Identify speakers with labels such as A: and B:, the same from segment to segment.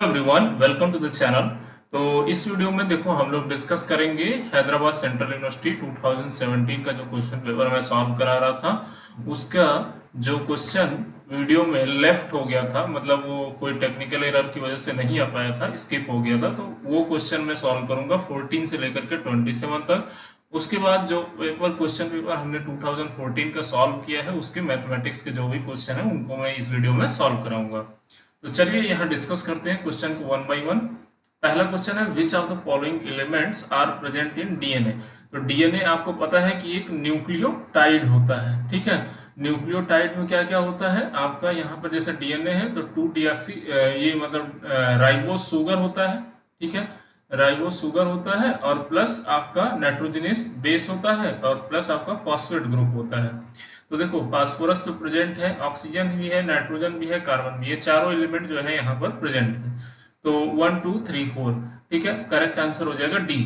A: Everyone, welcome to the channel. तो इस video में देखो हम लोग डिस्कस करेंगे हैदराबाद सेंट्रल यूनिवर्सिटी 2017 का जो क्वेश्चन पेपर मैं सॉल्व करा रहा था उसका जो क्वेश्चन वीडियो में लेफ्ट हो गया था, मतलब वो कोई टेक्निकल एरर की वजह से नहीं आ पाया था, स्किप हो गया था। तो वो क्वेश्चन मैं सॉल्व करूंगा 14 से लेकर के 27 तक। उसके बाद जो क्वेश्चन पेपर हमने 2014 का सॉल्व किया है उसके मैथमेटिक्स के जो भी क्वेश्चन है उनको मैं इस वीडियो में सॉल्व कराऊंगा। तो चलिए यहाँ डिस्कस करते हैं क्वेश्चन को वन बाय वन। पहला क्वेश्चन है which of the following elements are present in DNA. तो डीएनए आपको पता है कि एक न्यूक्लियोटाइड होता है, ठीक है। न्यूक्लियोटाइड में क्या क्या होता है आपका, यहाँ पर जैसे डीएनए है तो 2 डीऑक्सी ये मतलब राइबोस शुगर होता है, ठीक है। राइबोस शुगर होता है और प्लस आपका नाइट्रोजनस बेस होता है और प्लस आपका फॉस्फेट ग्रुप होता है। तो देखो फास्फोरस तो प्रेजेंट है, ऑक्सीजन भी है, नाइट्रोजन भी है, कार्बन भी है, चारों एलिमेंट जो है यहाँ पर प्रेजेंट है। तो 1 2 3 4, ठीक है। करेक्ट आंसर हो जाएगा D.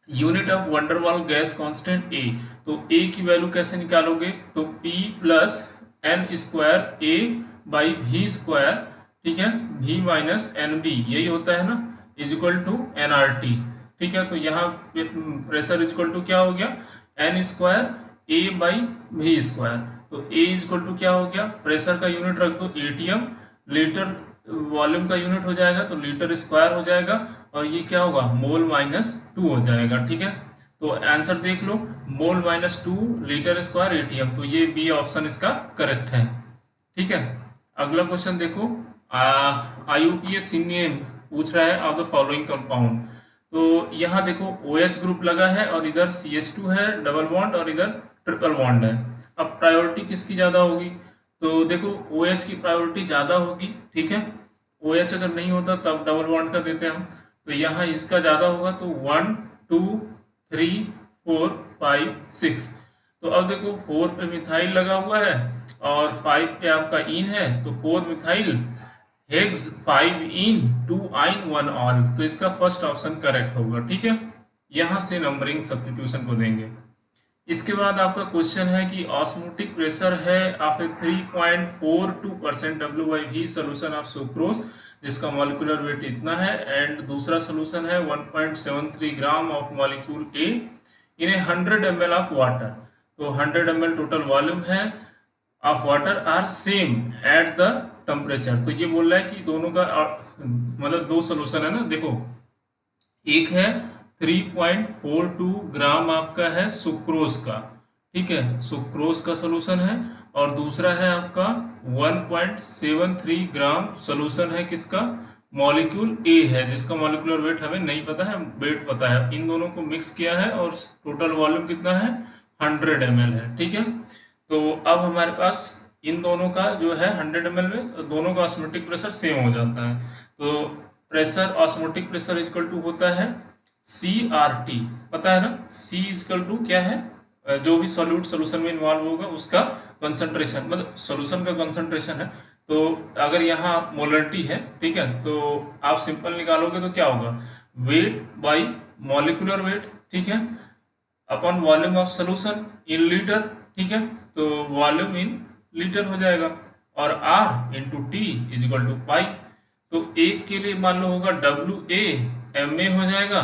A: Unit of van der Waals gas constant A. तो ए की वैल्यू कैसे निकालोगे, तो P plus N square A by V square, ठीक है, V माइनस एन बी, यही होता है ना, is equal to N R T, ठीक है। तो यहाँ प्रेशर इज इक्वल टू क्या हो गया, N square A by V square. तो ए इज इक्वल टू क्या हो गया, प्रेशर का यूनिट रख दो एटीएम, लीटर वॉल्यूम का यूनिट हो जाएगा तो लीटर स्क्वायर हो जाएगा, और ये क्या होगा मोल माइनस 2 हो जाएगा, ठीक है। तो आंसर देख लो, mole minus 2 litre square atm, तो ये बी ऑप्शन इसका करेक्ट है, ठीक है। अगला क्वेश्चन देखो, IUPAC नेम पूछ रहा है ऑफ द फॉलोइंग कंपाउंड। तो यहाँ देखो OH ग्रुप लगा है और इधर CH2 है डबल बॉन्ड और इधर ट्रिपल बॉन्ड है। अब प्रायोरिटी किसकी ज़्यादा होगी, तो देखो OH की प्रायोरिटी ज़्यादा होगी, ठीक है। OH अगर नहीं होता तब डबल बॉन्ड का देते हम, तो यहाँ इसका ज़्यादा होगा, तो 1 2 3 4 5 6। तो अब देखो 4 पे मिथाइल लगा हुआ है और 5 पे आपका इन है, तो 4 मिथाइल हेक्स 5 इन 2 आइन 1 ऑल, तो इसका फर्स्ट ऑप्शन करेक्ट होगा, ठीक है। यहाँ से नंबरिंग सब्स्टिट्यूशन को देंगे। इसके बाद आपका क्वेश्चन है कि ऑस्मोटिक प्रेशर है of a 3.42% W/V solution of sucrose, जिसका मॉलिक्यूलर वेट इतना है, एंड दूसरा सोल्यूशन है 1.73 gram of molecule A in a 100 ml of water. तो 100 ml टोटल वॉल्यूम है of water are same at the temperature. तो ये बोल रहा है कि दोनों का मतलब दो सोल्यूशन है ना, देखो एक है 3.42 ग्राम आपका है सुक्रोज का, ठीक है, सुक्रोज का सोल्यूशन है, और दूसरा है आपका 1.73 ग्राम सोल्यूशन है किसका, मॉलिक्यूल ए है, जिसका मॉलिक्यूलर वेट हमें नहीं पता है, वेट पता है। इन दोनों को मिक्स किया है और टोटल वॉल्यूम कितना है 100 ml है, ठीक है। तो अब हमारे पास इन दोनों का जो है 100 ml में दोनों का ऑस्मोटिक प्रेशर सेम हो जाता है। तो pressure osmotic pressure equal to होता है CRT, पता है ना, C इक्वल टू क्या है, जो भी सॉल्यूट सोल्यूशन में इन्वॉल्व होगा उसका कंसंट्रेशन, मतलब सोल्यूशन का कंसंट्रेशन है। तो अगर यहाँ मोलरिटी है, ठीक है, तो आप सिंपल निकालोगे तो क्या होगा, वेट बाई मॉलिक्यूलर वेट, ठीक है, upon volume of solution in litre, ठीक है। तो वॉल्यूम इन लीटर हो जाएगा, और R into T is equal to pi. तो एक के लिए मान लो होगा WA हो जाएगा,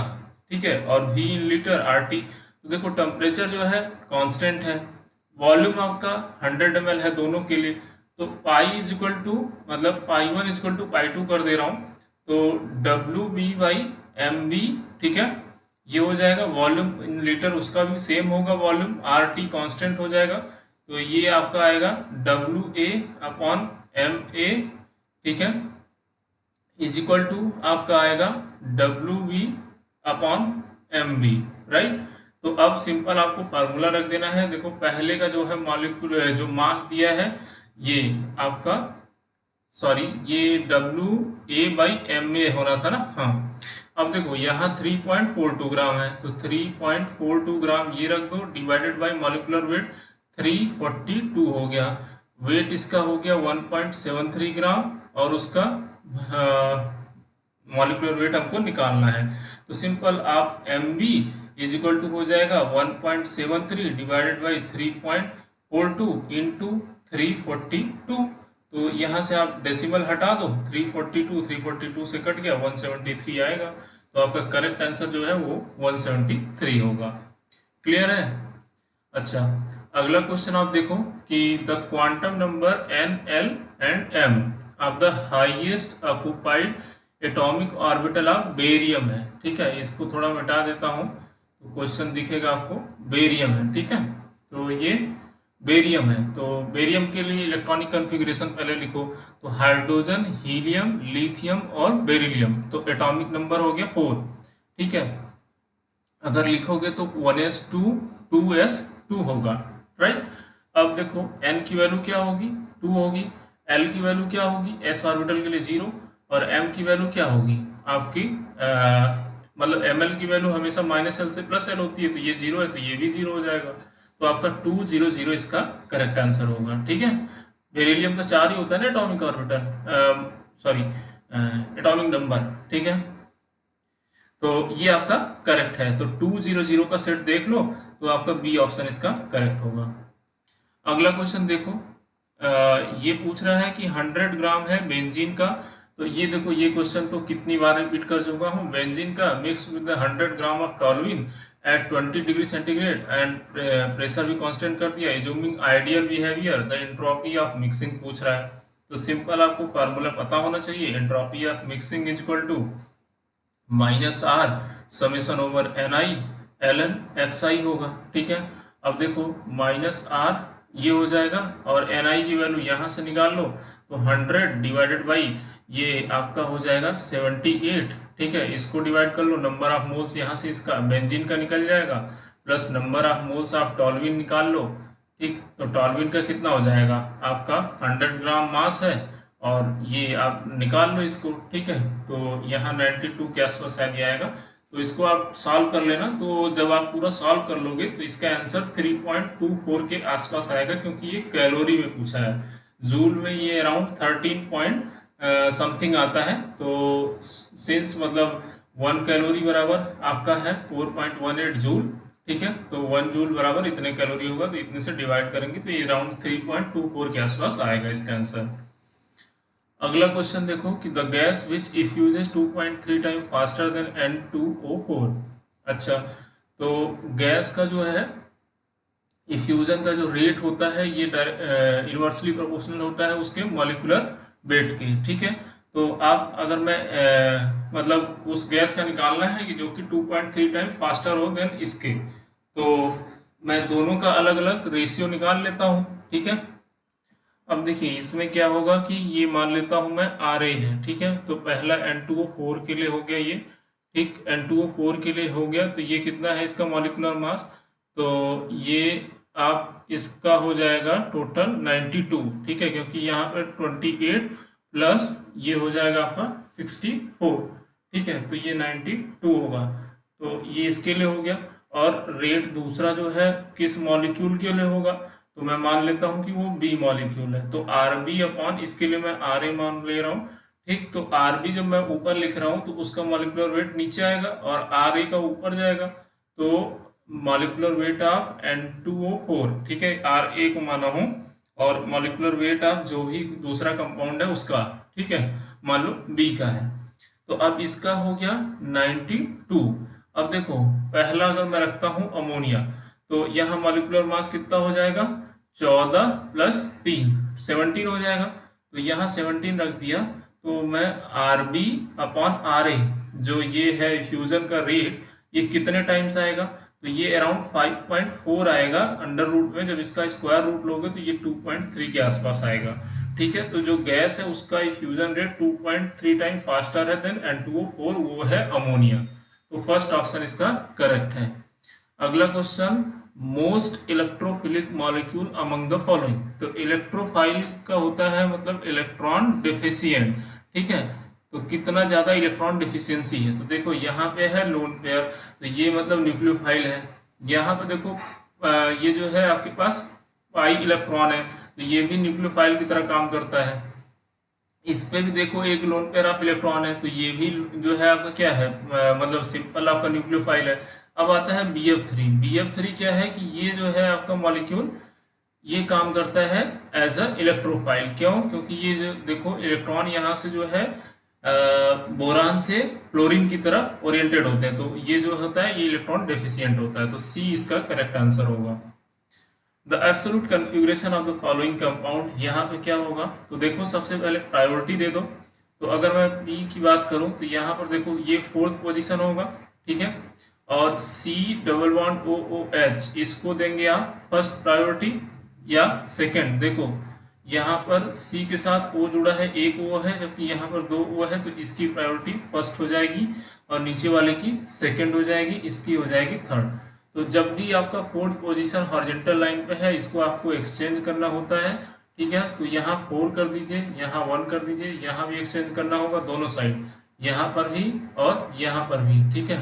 A: ठीक है, और V इन लीटर RT। तो देखो टेम्परेचर जो है कांस्टेंट है, वॉल्यूम आपका 100 ml है दोनों के लिए, तो पाई इज इक्वल टू मतलब पाई 1 इज इक्वल टू पाई 2 कर दे रहा हूँ, तो WB/MB, ठीक है, ये हो जाएगा। वॉल्यूम इन लीटर उसका भी सेम होगा, वॉल्यूम RT कांस्टेंट हो जाएगा, तो ये आपका आएगा WA/MA, ठीक है, इज इक्वल टू आपका आएगा WB/MB, राइट। तो अब सिंपल आपको फार्मूला रख देना है। देखो पहले का जो है मॉलिक्यूल जो मास दिया है ये आपका, सॉरी ये WA/MA होना था ना, हाँ। अब देखो यहाँ 3.42 ग्राम है, तो 3.42 ग्राम ये रख दो, डिवाइडेड बाय मॉलिक्यूलर वेट 342 हो गया, वेट इसका हो गया 1.73 ग्राम, और उसका मॉलिक्यूलर वेट हमको निकालना है। तो सिंपल आप MB इज इक्वल टू हो जाएगा 1.73 डिवाइडेड बाई 3.42 इंटू 342, तो यहाँ से आप डेसिमल हटा दो, 342, 342 से कट गया, 173 आएगा। तो आपका करेक्ट आंसर जो है वो 173 होगा। क्लियर है? अच्छा, अगला क्वेश्चन आप देखो कि the quantum number n, l and m of the highest occupied atomic orbital of barium है। ठीक है, इसको थोड़ा मिटा देता हूँ तो क्वेश्चन दिखेगा आपको। बेरियम है, ठीक है, तो ये बेरियम है। तो बेरियम के लिए इलेक्ट्रॉनिक कॉन्फ़िगरेशन पहले लिखो। तो हाइड्रोजन, हीलियम, लिथियम और बेरिलियम। तो एटॉमिक नंबर हो गया 4। ठीक है, अगर लिखोगे तो 1s2 2s2 होगा, राइट। अब देखो n की वैल्यू क्या होगी, 2 होगी। l की वैल्यू क्या होगी, s ऑर्बिटल के लिए 0। और m की वैल्यू क्या होगी आपकी, मतलब ml की वैल्यू हमेशा -l से +l होती है, तो ये 0 है तो ये भी 0 हो जाएगा। तो आपका 200 इसका करेक्ट आंसर होगा। ठीक है, बेरिलियम का 4 ही होता है ना atomic orbital, sorry atomic number. ठीक है, तो ये आपका करेक्ट है। तो 200 का सेट देख लो तो आपका बी ऑप्शन इसका करेक्ट होगा। अगला क्वेश्चन देखो, ये पूछ रहा है कि 100 ग्राम है बेंजीन का। तो ये देखो, ये क्वेश्चन तो कितनी बार रिपीट कर चुका हूँ। बेंजीन का mix with 100 gram of toluene at 20 degree centigrade and pressure भी कांस्टेंट कर दिया। Assuming ideal behaviour the entropy of mixing पूछ रहा है। तो सिंपल आपको फार्मूला पता होना चाहिए। Entropy of mixing is equal to -r summation over ni ln xi होगा। ठीक है, अब देखो -r ये हो जाएगा और ni की वैल्यू यहाँ से निकाल लो। तो 100 डिवाइडेड बाई ये आपका हो जाएगा 78। ठीक है, इसको डिवाइड कर लो, नंबर ऑफ मोल्स यहाँ से इसका बेंजीन का निकल जाएगा, plus number of moles of toluene निकाल लो। ठीक, तो टॉल्यूइन का कितना हो जाएगा आपका 100 ग्राम मास है और ये आप निकाल लो इसको। ठीक है, तो यहाँ 92 के आसपास शायद ये आएगा। तो इसको आप सॉल्व कर लेना। तो जब आप पूरा सॉल्व कर लोगे तो इसका आंसर 3.24 के आसपास आएगा, क्योंकि ये कैलोरी में पूछा है। जूल में ये अराउंड 13 पॉइंट समथिंग आता है। तो सिंस मतलब 1 कैलोरी बराबर आपका है 4.18 जूल। ठीक है, तो 1 जूल बराबर इतने कैलोरी होगा, तो इतने से डिवाइड करेंगे तो ये अराउंड 3.24 के आसपास आएगा इसका आंसर। अगला क्वेश्चन देखो कि the gas which effuses 2.3 time faster than N2O4। अच्छा, तो गैस का जो है इफ्यूजन का जो रेट होता है ये इनवर्सली प्रोपोर्शनल होता है उसके मॉलिक्यूलर वेट के। ठीक है, तो आप अगर मैं मतलब उस गैस का निकालना है कि जो कि 2.3 टाइम फास्टर हो देन इसके, तो मैं दोनों का अलग अलग रेशियो निकाल लेता हूँ। ठीक है, अब देखिए इसमें क्या होगा कि ये मान लेता हूं मैं RA है। ठीक है, तो पहला N2O4 के लिए हो गया ये। ठीक, N2O4 के लिए हो गया, तो ये कितना है इसका मॉलिक्यूलर मास, तो ये आप इसका हो जाएगा टोटल 92। ठीक है, क्योंकि यहाँ पर 28 प्लस ये हो जाएगा आपका 64। ठीक है, तो ये 92 होगा। तो ये इसके लिए हो गया। और रेट दूसरा जो है किस मॉलिक्यूल के लिए होगा, तो मैं मान लेता हूं कि वो बी मॉलिक्यूल है। तो RB अपॉन इसके लिए मैं RA मान ले रहा हूँ। ठीक, तो RB जब मैं ऊपर लिख रहा हूँ तो उसका मॉलिक्यूलर वेट नीचे आएगा और RA का ऊपर जाएगा। तो मॉलिक्यूलर वेट ऑफ N2O4, ठीक है, RA को माना हूँ, और मॉलिक्यूलर वेट ऑफ जो भी दूसरा कंपाउंड है उसका, ठीक है, मान लो B का है। तो अब इसका हो गया 92। अब देखो पहला अगर मैं रखता हूँ अमोनिया, तो यहाँ मॉलिक्यूलर मास कितना हो जाएगा, 14 प्लस 3 17 हो जाएगा। तो यहाँ 17 रख दिया। तो मैं RB अपॉन RA जो ये है फ्यूजन का रेट, ये कितने टाइम्स आएगा, तो ये अराउंड 5.4 आएगा अंडर रूट में। जब इसका स्क्वायर रूट लोगे तो ये 2.3 के आसपास आएगा। ठीक है, तो जो गैस है उसका फ्यूजन रेट 2.3 टाइम फास्टर है देन N2O4, वो है अमोनिया। तो फर्स्ट ऑप्शन इसका करेक्ट है। अगला question, most electrophilic molecule among the following. तो इलेक्ट्रोफाइल का होता है मतलब इलेक्ट्रॉन डिफिशियंट। ठीक है, तो कितना ज्यादा इलेक्ट्रॉन डिफिशियंसी है, तो देखो यहाँ पे है लोन पेयर, तो ये मतलब न्यूक्लियोफाइल है। यहाँ पे देखो ये जो है आपके पास पाई इलेक्ट्रॉन है, तो ये भी न्यूक्लियोफाइल की तरह काम करता है। इस पे भी देखो एक लोन पेयर ऑफ इलेक्ट्रॉन है, तो ये भी जो है आपका क्या है, मतलब सिंपल आपका न्यूक्लियोफाइल है। अब आता है BF3। BF3 क्या है कि ये जो है आपका मॉलिक्यूल ये काम करता है एज अ इलेक्ट्रोफाइल। क्यों? क्योंकि ये जो देखो इलेक्ट्रॉन यहाँ से जो है बोरान से फ्लोरीन की तरफ ओरिएंटेड होते हैं, तो ये जो होता है ये इलेक्ट्रॉन डेफिशिएंट होता है, तो सी इसका करेक्ट आंसर होगा। The absolute configuration of the following compound, यहाँ पे क्या होगा, तो देखो सबसे पहले प्रायोरिटी दे दो। तो अगर मैं पी की बात करूं तो यहाँ पर देखो ये फोर्थ पोजीशन होगा, ठीक है, और C double bond O O H इसको देंगे आप फर्स्ट प्रायोरिटी या सेकंड। देखो यहाँ पर सी के साथ ओ जुड़ा है, एक ओ है, जबकि यहाँ पर दो ओ है, तो इसकी प्रायोरिटी फर्स्ट हो जाएगी और नीचे वाले की सेकंड हो जाएगी, इसकी हो जाएगी थर्ड। तो जब भी आपका फोर्थ पोजीशन हॉरिजॉन्टल लाइन पे है, इसको आपको एक्सचेंज करना होता है, ठीक है। तो यहाँ 4 कर दीजिए, यहाँ 1 कर दीजिए, यहाँ भी एक्सचेंज करना होगा दोनों साइड, यहाँ पर भी और यहाँ पर भी, ठीक है।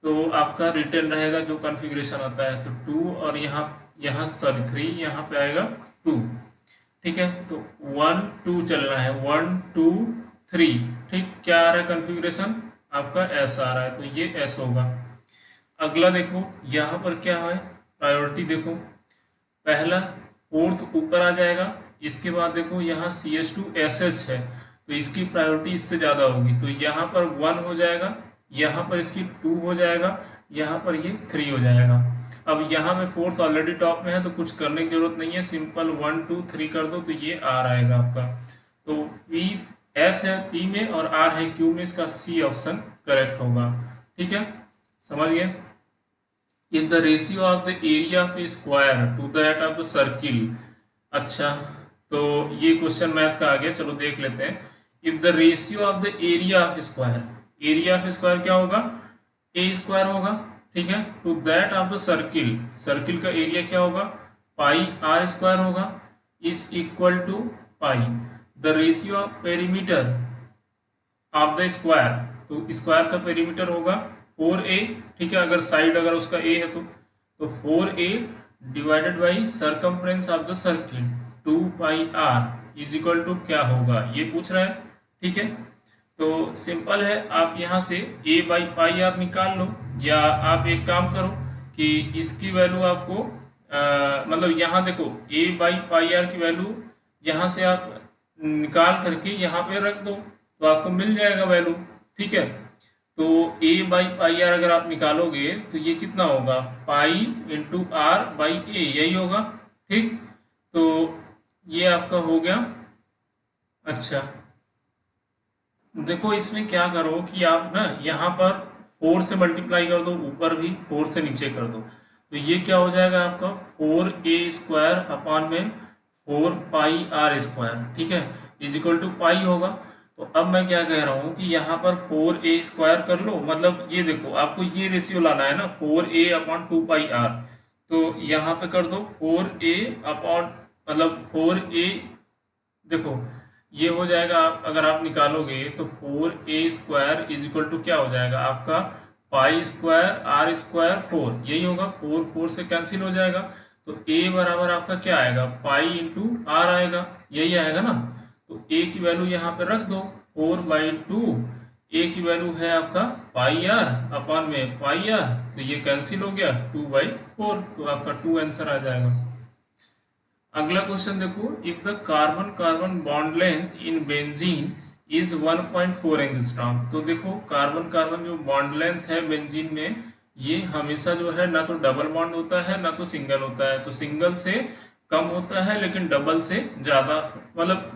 A: तो आपका रिटर्न रहेगा जो कॉन्फ़िगरेशन आता है, तो 2 और यहाँ यहाँ सॉरी 3, यहाँ पे आएगा 2, ठीक है। तो 1 2 चलना है, 1 2 3, ठीक। क्या आ रहा है कॉन्फ़िगरेशन आपका? एस आ रहा है, तो ये एस होगा। अगला देखो यहाँ पर क्या है प्रायोरिटी, देखो पहला फोर्थ ऊपर आ जाएगा, इसके बाद देखो यहाँ CH2SH है, तो इसकी प्रायोरिटी इससे ज़्यादा होगी, तो यहाँ पर 1 हो जाएगा, यहाँ पर इसकी 2 हो जाएगा, यहाँ पर ये 3 हो जाएगा। अब यहाँ में फोर्थ ऑलरेडी टॉप में है, तो कुछ करने की जरूरत नहीं है, सिंपल 1 2 3 कर दो, तो ये आर आएगा आपका। तो पी एस है पी में और आर है क्यू में, इसका सी ऑप्शन करेक्ट होगा, ठीक है, समझ गए। If the ratio of the area of a square to that of the circle, अच्छा तो ये क्वेश्चन मैथ का आ गया, चलो देख लेते हैं। If the ratio of the area of square, area of square क्या होगा? ए स्क्वायर होगा, ठीक है, to that of the circle, circle का एरिया क्या होगा? पाई आर स्क्वायर होगा, is equal to pi the ratio of perimeter of the square, तो स्क्वायर का पेरीमीटर होगा 4a, ठीक है, अगर साइड अगर उसका a है तो 4a divided by circumference of the circle 2 pi r is equal to क्या होगा, ये पूछ रहा है, ठीक है। तो सिंपल है, आप यहाँ से a बाई पाई आर निकाल लो, या आप एक काम करो कि इसकी वैल्यू आपको मतलब यहाँ देखो a बाई पाई आर की वैल्यू यहाँ से आप निकाल करके यहाँ पे रख दो, तो आपको मिल जाएगा वैल्यू, ठीक है। तो a बाई पाई आर अगर आप निकालोगे तो ये कितना होगा? पाई इंटू आर बाई ए, यही होगा, ठीक। तो ये आपका हो गया। अच्छा देखो इसमें क्या करो कि आप ना यहाँ पर 4 से मल्टीप्लाई कर दो, ऊपर भी 4 से नीचे कर दो, तो ये क्या हो जाएगा आपका 4a स्क्वायर अपॉन में 4 पाई आर स्क्वायर, ठीक है, इज इक्वल टू पाई होगा। तो अब मैं क्या कह रहा हूँ कि यहाँ पर 4a स्क्वायर कर लो, मतलब ये देखो आपको ये रेशियो लाना है ना, 4a अपॉन 2 पाई आर, तो यहाँ पे कर दो 4a अपॉन मतलब 4a, देखो ये हो जाएगा, आप अगर आप निकालोगे तो 4a square is equal to क्या हो जाएगा आपका? पाई स्क्वायर आर स्क्वायर 4, यही होगा, 4 4 से कैंसिल हो जाएगा, तो a बराबर आपका क्या आएगा? पाई इंटू आर आएगा, यही आएगा ना। तो a की वैल्यू यहाँ पे रख दो 4/2, a की वैल्यू है आपका पाई आर अपॉन में पाई आर, तो ये कैंसिल हो गया 2/4, तो आपका 2 आंसर आ जाएगा। अगला क्वेश्चन देखो, if the carbon carbon bond length in benzene is 1.4 angstrom, तो देखो कार्बन कार्बन जो बॉन्ड लेंथ है बेंजीन में, ये हमेशा जो है ना तो डबल बॉन्ड होता है ना तो सिंगल होता है, तो सिंगल से कम होता है लेकिन डबल से ज़्यादा, मतलब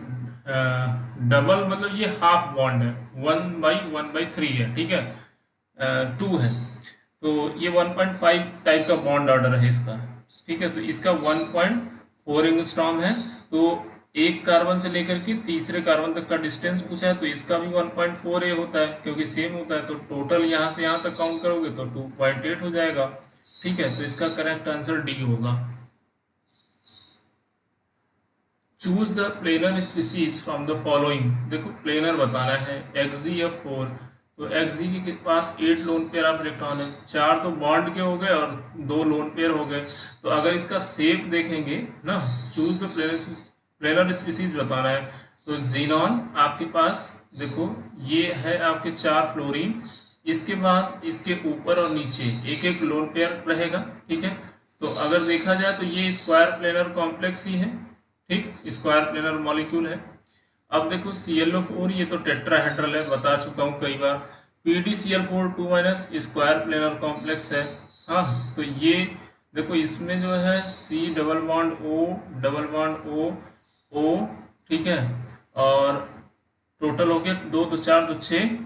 A: डबल मतलब ये हाफ बॉन्ड है, 1/1/3 है, ठीक है, 2 है, तो ये 1.5 टाइप का बॉन्ड ऑर्डर है इसका, ठीक है। तो इसका 1.4 एंगस्ट्रॉम है, तो एक कार्बन से लेकर के तीसरे कार्बन तक का डिस्टेंस पूछा है, तो इसका भी 1.4a होता है क्योंकि सेम होता है, तो टोटल यहाँ से यहाँ तक काउंट करोगे तो 2.8 हो जाएगा, ठीक है। तो इसका करेक्ट आंसर डी होगा। Choose the planar species from the following, देखो प्लेनर बताना है, XgF4, तो Xg के पास 8 लोन पेयर ऑफ इलेक्ट्रॉन है, 4 तो बॉन्ड के हो गए और 2 लोन पेयर हो गए, तो अगर इसका शेप देखेंगे ना, चूज द प्लेनर स्पीसीज बताना है, तो जीनॉन आपके पास देखो ये है आपके 4 फ्लोरीन, इसके बाद इसके ऊपर और नीचे एक एक लोन पेयर रहेगा, ठीक है, तो अगर देखा जाए तो ये स्क्वायर प्लेनर कॉम्प्लेक्स ही है, ठीक, स्क्वायर प्लेनर मॉलिक्यूल है। अब देखो ClO4 ये तो टेट्राहेड्रल है, बता चुका हूँ कई बार। PdCl4 2 minus square planar complex है। हाँ, तो ये देखो इसमें जो है C double bond O double bond O O, ठीक है, और टोटल हो गया 2 तो 4 तो 6,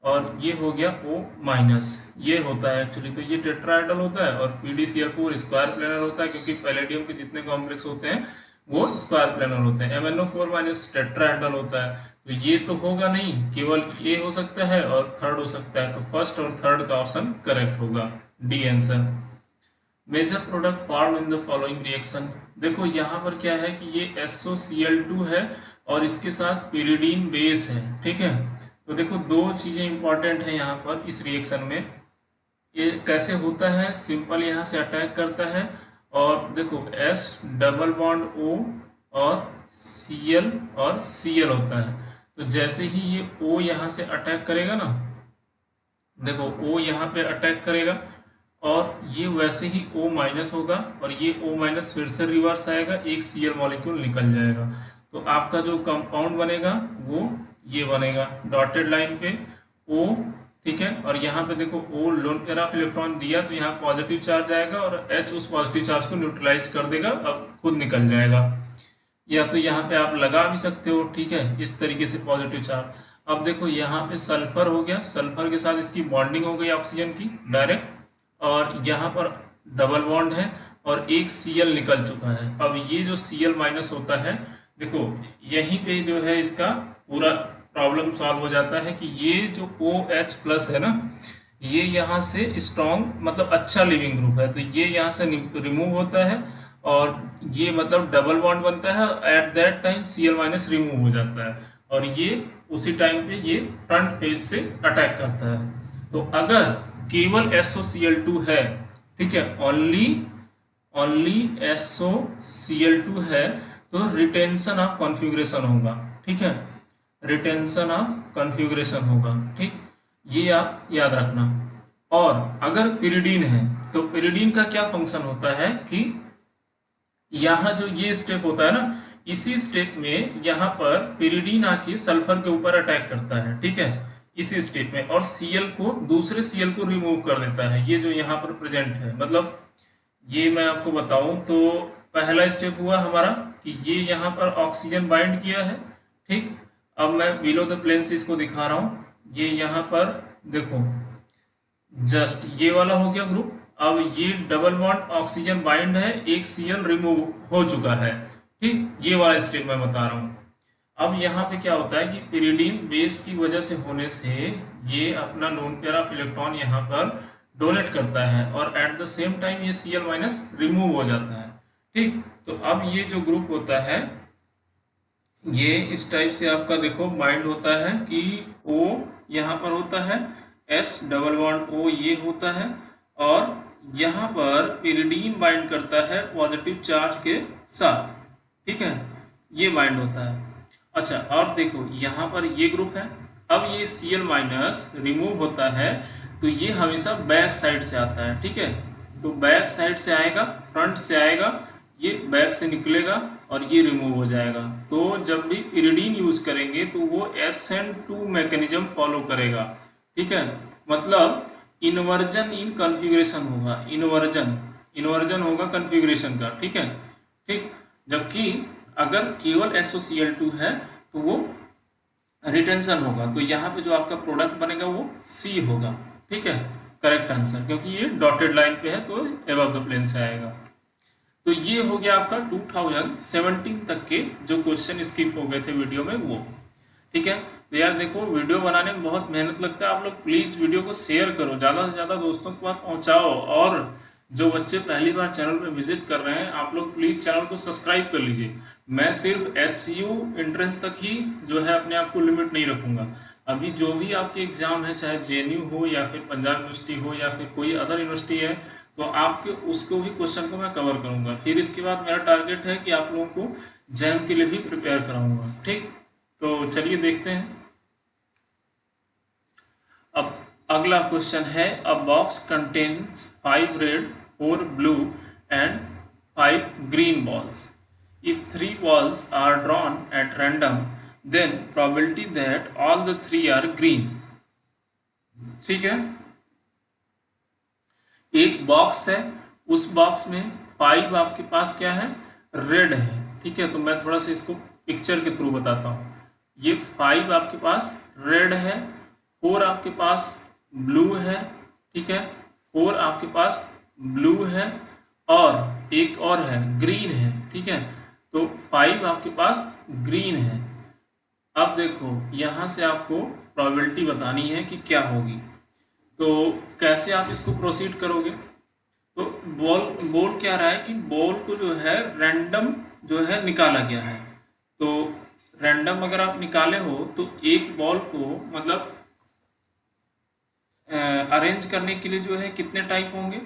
A: और ये हो गया O माइनस, ये होता है एक्चुअली। तो ये टेट्राहेड्रल होता है, और PdCl4 स्क्वायर प्लेनर होता है, क्योंकि पैलेडियम के जितने कॉम्प्लेक्स होते हैं वो स्क्वायर प्लेनर होते हैं। MnO4 माइनस टेट्राहेड्रल होता है। तो ये तो होगा नहीं, केवल ये हो सकता है और थर्ड हो सकता है। तो फर्स्ट और थर्ड का ऑप्शन करेक्ट होगा, D answer. Major product form in the following reaction. देखो यहाँ पर क्या है कि ये SOCl2 है और इसके साथ पिरिडीन बेस है, ठीक है। तो देखो दो चीजें इंपॉर्टेंट है यहाँ पर इस रिएक्शन में। ये कैसे होता है, सिंपल यहाँ से अटैक करता है, और देखो S डबल बॉन्ड O और Cl और Cl होता है। तो जैसे ही ये O यहाँ से अटैक करेगा ना, देखो O यहाँ पे अटैक करेगा, और ये वैसे ही O माइनस होगा, और ये O माइनस फिर से रिवर्स आएगा, एक Cl मॉलिक्यूल निकल जाएगा। तो आपका जो कंपाउंड बनेगा वो ये बनेगा डॉटेड लाइन पे O, ठीक है। और यहाँ पे देखो O lone pair of electron दिया, तो यहाँ पॉजिटिव चार्ज आएगा और H उस पॉजिटिव चार्ज को न्यूट्रलाइज कर देगा, अब खुद निकल जाएगा। या तो यहाँ पे आप लगा भी सकते हो, ठीक है, इस तरीके से पॉजिटिव चार्ज। अब देखो यहाँ पे सल्फर हो गया, सल्फर के साथ इसकी बॉन्डिंग हो गई ऑक्सीजन की डायरेक्ट, और यहाँ पर डबल बॉन्ड है और एक Cl निकल चुका है। अब ये जो Cl माइनस होता है, देखो यहीं पे जो है इसका पूरा प्रॉब्लम सॉल्व हो जाता है कि ये जो OH प्लस है ना, ये यहाँ से स्ट्रॉन्ग मतलब अच्छा लिविंग ग्रुप है, तो ये यहाँ से रिमूव होता है, और ये मतलब डबल बॉन्ड बनता है। At that time Cl minus remove हो जाता है, और ये उसी टाइम पे ये फ्रंट पेज से अटैक करता है। तो अगर केवल SOCl2 है, ठीक है, ओनली SOCl2 है, तो रिटेंशन ऑफ कॉन्फ़िगरेशन होगा, ठीक है, रिटेंशन ऑफ कॉन्फ़िगरेशन होगा, ठीक, ये आप याद रखना। और अगर पिरिडीन है, तो पिरिडीन का क्या फंक्शन होता है कि यहाँ जो ये स्टेप होता है ना, इसी स्टेप में यहाँ पर पिरिडीन आके सल्फर के ऊपर अटैक करता है, ठीक है, इसी स्टेप में, और Cl को दूसरे Cl को रिमूव कर देता है, ये जो यहाँ पर प्रेजेंट है। मतलब ये मैं आपको बताऊं तो पहला स्टेप हुआ हमारा कि ये यहाँ पर ऑक्सीजन बाइंड किया है, ठीक। अब मैं बिलो द प्लेन से इसको दिखा रहा हूँ। ये यहाँ पर देखो जस्ट ये वाला हो गया ग्रुप। अब ये डबल बॉन्ड ऑक्सीजन बाइंड है, एक Cl रिमूव हो चुका है, ठीक, ये वाला स्टेप मैं बता रहा हूँ। अब यहाँ पे क्या होता है कि पिरिडीन बेस की वजह से होने से ये अपना लोन पेयर ऑफ इलेक्ट्रॉन यहाँ पर डोनेट करता है, और एट द सेम टाइम ये Cl माइनस रिमूव हो जाता है, ठीक। तो अब ये जो ग्रुप होता है ये इस टाइप से आपका देखो बाइंड होता है कि O यहाँ पर होता है, S डबल बॉन्ड O ये होता है, और यहाँ पर पिरिडीन बाइंड करता है पॉजिटिव चार्ज के साथ, ठीक है, ये बाइंड होता है। अच्छा, और देखो यहाँ पर ये ग्रुप है। अब ये Cl माइनस रिमूव होता है, तो ये हमेशा बैक साइड से आता है, ठीक है। तो बैक साइड से आएगा, फ्रंट से आएगा, ये बैक से निकलेगा और ये रिमूव हो जाएगा। तो जब भी पिरिडीन यूज करेंगे तो वो SN2 मैकेनिज्म फॉलो करेगा, ठीक है। मतलब इन्वर्जन इन कॉन्फ़िगरेशन होगा, इन्वर्जन होगा कॉन्फ़िगरेशन का, ठीक है, ठीक। जबकि अगर केवल SOCl2 है तो वो रिटेंशन होगा। तो यहाँ पे जो आपका प्रोडक्ट बनेगा वो C होगा, ठीक है, करेक्ट आंसर, क्योंकि ये डॉटेड लाइन पे है तो अबव द प्लेन से आएगा। तो ये हो गया आपका 2017 तक के जो क्वेश्चन स्किप हो गए थे वीडियो में वो, ठीक है। तो यार देखो वीडियो बनाने में बहुत मेहनत लगता है, आप लोग प्लीज़ वीडियो को शेयर करो, ज़्यादा से ज़्यादा दोस्तों के पास पहुँचाओ, और जो बच्चे पहली बार चैनल पे विजिट कर रहे हैं आप लोग प्लीज़ चैनल को सब्सक्राइब कर लीजिए। मैं सिर्फ SU एंट्रेंस तक ही जो है अपने आप को लिमिट नहीं रखूँगा। अभी जो भी आपके एग्जाम है, चाहे JNU हो या फिर पंजाब यूनिवर्सिटी हो या फिर कोई अदर यूनिवर्सिटी है, तो आपके उसको भी क्वेश्चन को मैं कवर करूँगा। फिर इसके बाद मेरा टारगेट है कि आप लोगों को जैम के लिए भी प्रिपेयर कराऊँगा, ठीक। तो चलिए देखते हैं। अब अगला क्वेश्चन है, अ box contains 5 red 4 blue and 5 green balls. If 3 balls are drawn at random, then probability that all the 3 are green. ठीक है, एक बॉक्स है, उस बॉक्स में 5 आपके पास क्या है, रेड है। ठीक है, तो मैं थोड़ा सा इसको पिक्चर के थ्रू बताता हूँ। ये 5 आपके पास रेड है, 4 आपके पास ब्लू है। ठीक है, 4 आपके पास ब्लू है और एक और है ग्रीन है। ठीक है, तो 5 आपके पास ग्रीन है। अब देखो यहाँ से आपको प्रोबेबिलिटी बतानी है कि क्या होगी। तो कैसे आप इसको प्रोसीड करोगे? तो बॉल क्या रहा है कि बॉल को जो है रैंडम जो है निकाला गया है। तो रैंडम अगर आप निकाले हो तो एक बॉल को मतलब अरेंज करने के लिए जो है कितने टाइप होंगे?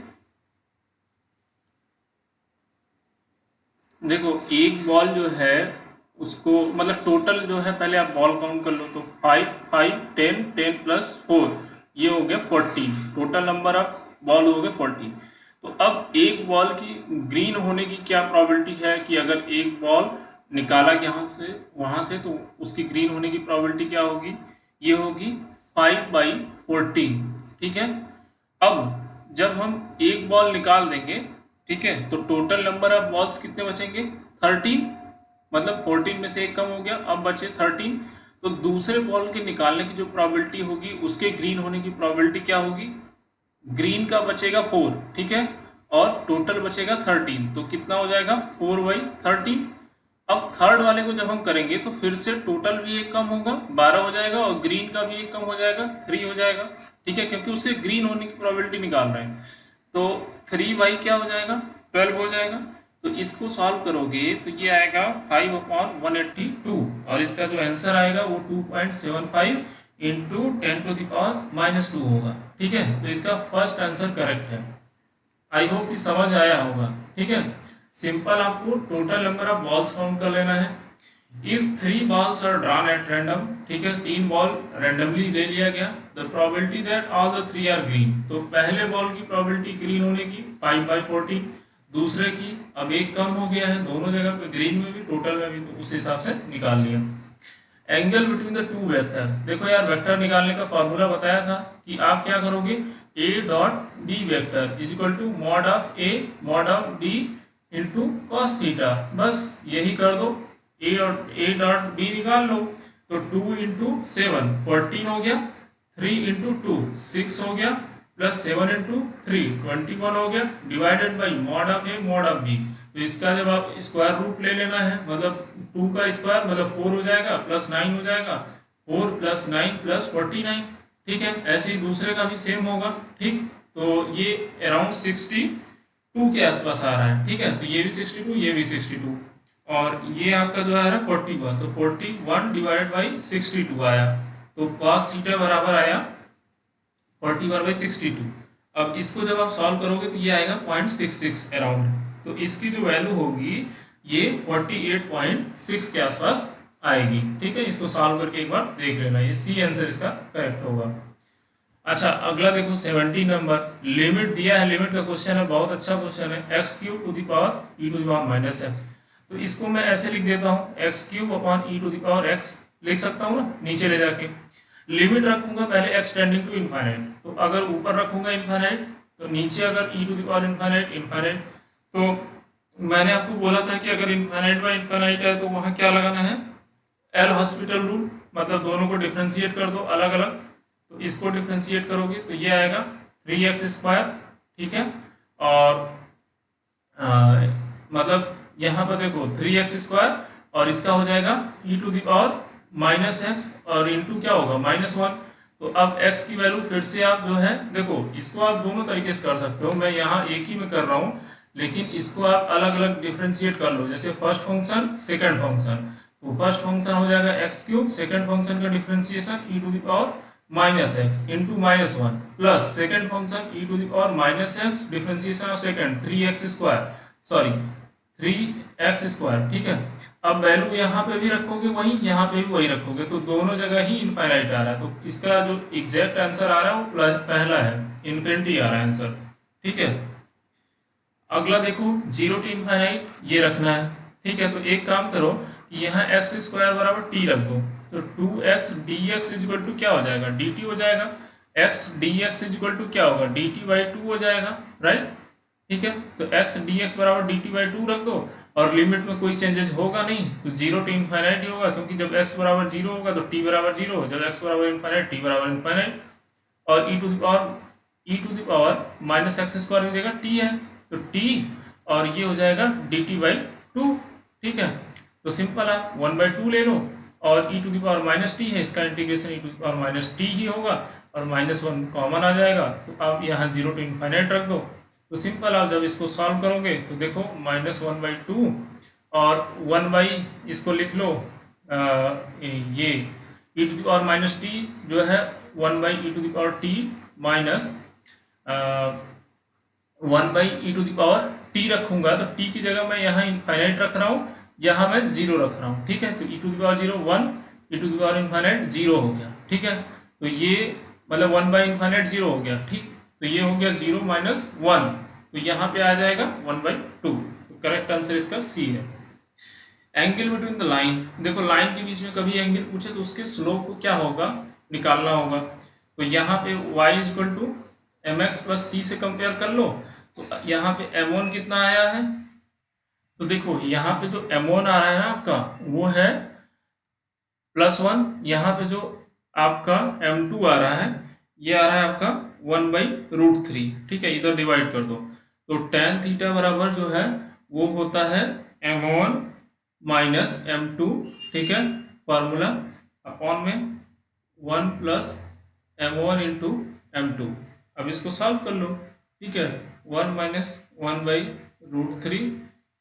A: देखो एक बॉल जो है उसको मतलब टोटल जो है, पहले आप बॉल काउंट कर लो। तो 5 5 10 10 प्लस 4 ये हो गया 14। टोटल नंबर ऑफ बॉल हो गए 14। तो अब एक बॉल की ग्रीन होने की क्या प्रोबेबिलिटी है कि अगर एक बॉल निकाला यहाँ से वहाँ से तो उसकी ग्रीन होने की प्रोबेबिलिटी क्या होगी? ये होगी 5/14। ठीक है, अब जब हम एक बॉल निकाल देंगे, ठीक है, तो टोटल नंबर ऑफ बॉल्स कितने बचेंगे? 13। मतलब 14 में से एक कम हो गया, अब बचे 13। तो दूसरे बॉल के निकालने की जो प्रोबेबिलिटी होगी उसके ग्रीन होने की प्रोबेबिलिटी क्या होगी? ग्रीन का बचेगा 4। ठीक है, और टोटल बचेगा 13। तो कितना हो जाएगा? 4/13। अब थर्ड वाले को जब हम करेंगे तो फिर से टोटल भी एक कम होगा, 12 हो जाएगा, और ग्रीन का भी एक कम हो जाएगा, 3 हो जाएगा। ठीक है, क्योंकि उसके ग्रीन होने की प्रोबेबिलिटी निकाल रहे हैं। तो 3 क्या हो जाएगा? 12 हो जाएगा। तो इसको सॉल्व करोगे तो ये आएगा 5/182 और इसका जो आंसर आएगा वो 2.75 इंटू 10⁻⁻² होगा। ठीक है, तो इसका फर्स्ट आंसर करेक्ट है। आई होप कि समझ आया होगा। ठीक है, सिंपल आपको total number of balls count कर लेना है। If 3 balls are drawn at random, ठीक है, 3 बॉल रैंडमली ले लिया गया, the probability that all the 3 are green. तो पहले बॉल की प्रोबेबिलिटी ग्रीन होने की 5/14, दूसरे की अब एक कम हो गया है, दोनों जगह पे ग्रीन में भी टोटल में भी, तो उस हिसाब से निकाल लिया। Angle between the two vector, देखो यार वेक्टर निकालने का फॉर्मूला बताया था कि आप क्या करोगे, a dot b vector is equal to mod of a mod of b into cos theta. बस यही कर दो, ए और ए डॉट बी निकाल लो। तो 2 इंटू 7 14 हो गया, 3 इंटू 2 6 हो गया, प्लस 7 इंटू 3 21 हो गया, divided by mod of a mod of b. तो इसका जब आप स्क्वायर रूट ले लेना है, मतलब 2 का स्क्वायर मतलब 4 हो जाएगा, प्लस 9 हो जाएगा, 4 प्लस 9 प्लस 49। ठीक है, ऐसे ही दूसरे का भी सेम होगा। ठीक, तो ये अराउंड 62 के आसपास आ रहा है। ठीक है, तो ये भी 62, ये भी 62, और ये आपका जो आ रहा है 41, तो 41 डिवाइडेड बाई 62 आया। तो cos थीटा बराबर आया 41/62। अब इसको जब आप सॉल्व करोगे तो ये आएगा 0.66 अराउंड। तो इसकी जो वैल्यू होगी ये 48.6 के आसपास आएगी। ठीक है, इसको सॉल्व करके एक बार देख लेना, ये सी आंसर इसका करेक्ट होगा। अच्छा, अगला देखो 17 नंबर, लिमिट दिया है, लिमिट का क्वेश्चन है, बहुत अच्छा क्वेश्चन है। x³ to the power e to the power -x। तो इसको मैं ऐसे लिख देता हूँ, x³ upon e to the power x लिख सकता हूँ ना, नीचे ले जाके। लिमिट रखूंगा पहले x टेंडिंग टू इनफाइनाइट, तो अगर ऊपर रखूंगा इनफाइनाइट तो नीचे अगर e to the power infinite infinite. तो मैंने आपको बोला था कि अगर इनफाइनाइट बाय इनफाइनाइट है तो वहाँ क्या लगाना है, एल हॉस्पिटल रूल, मतलब दोनों को डिफ्रेंशिएट कर दो अलग अलग। तो इसको डिफ्रेंशिएट करोगे तो ये आएगा 3x²। ठीक है, और मतलब यहाँ पर देखो 3x² और इसका हो जाएगा e to the power -x और इंटू क्या होगा -1। तो अब x की वैल्यू फिर से आप जो है देखो, इसको आप दोनों तरीके से कर सकते हो, मैं यहाँ एक ही में कर रहा हूँ, लेकिन इसको आप अलग अलग डिफ्रेंशिएट कर लो। जैसे फर्स्ट फंक्शन सेकंड फंक्शन, तो फर्स्ट फंक्शन हो जाएगा x³, सेकंड फंक्शन का differentiation e to the power -x into -1 plus second function e to the power -x differentiation of second 3x², sorry 3x²। ठीक है, अब वैल्यू यहाँ पे भी रखोगे वही, यहाँ पे भी वही रखोगे, तो दोनों जगह ही इनफाइनाइट आ रहा है। तो इसका जो एग्जैक्ट आंसर आ रहा है वो पहला है, इनफिनिटी आ रहा है आंसर। ठीक है, अगला देखो जीरो टू इनफाइनाइट ये रखना है। ठीक है, तो एक काम करो कि यहाँ एक्स स्क्वायर बराबर टी रख दो, तो 2x dx इक्वल टू क्या हो जाएगा, dt हो जाएगा। x dx इक्वल टू क्या होगा, dt बाई टू हो जाएगा, राइट। ठीक है, तो x dx बराबर dt बाई टू रख दो, और लिमिट में कोई चेंजेस होगा नहीं, तो जीरो टू इनफाइनाइट ही होगा, क्योंकि जब x बराबर जीरो होगा तो t बराबर जीरो, जब x बराबर इनफाइनाइट t बराबर इनफाइनाइट। और e to the power minus x square हो जाएगा, t है तो t, और ये हो जाएगा dt बाई टू। ठीक है, तो सिंपल है, वन बाई टू ले लो, और e to the power minus T है, इसका integration e to the power minus T ही होगा, और माइनस वन कॉमन आ जाएगा, तो आप यहाँ जीरो टू इन्फाइनाइट रख दो। तो सिंपल, आप जब इसको सॉल्व करोगे तो देखो माइनस वन बाई टू, और वन बाई इसको लिख लो ये e to the power minus t जो है one by e to the power t minus one by e to the power t रखूंगा, तो टी की जगह मैं यहाँ इनफाइनाइट रख रहा हूँ, यहाँ मैं जीरो रख रहा हूँ। ठीक है, तो E to the power zero one, E to the power infinite zero हो गया। ठीक है, तो ये मतलब वन बाई इनफाइनाइट जीरो हो गया। ठीक, तो ये हो गया जीरो माइनस वन, तो यहाँ पे आ जाएगा वन बाई टू। तो करेक्ट आंसर इसका सी है। एंगल बिटवीन द लाइन, देखो लाइन के बीच में कभी एंगल पूछे तो उसके स्लोप को क्या होगा, निकालना होगा। तो यहाँ पे y equal to M X plus C से कंपेयर कर लो, तो यहाँ पे m1 कितना आया है, तो देखो यहाँ पे जो m1 आ रहा है ना आपका, वो है प्लस वन, यहाँ पे जो आपका m2 आ रहा है, ये आ रहा है आपका वन बाई रूट थ्री। ठीक है, इधर डिवाइड कर दो, तो टेन थीटा बराबर जो है वो होता है m1 माइनस m2। ठीक है, फार्मूला अपॉन में one plus m1 into m2। अब इसको सॉल्व कर लो। ठीक है, one minus one by root three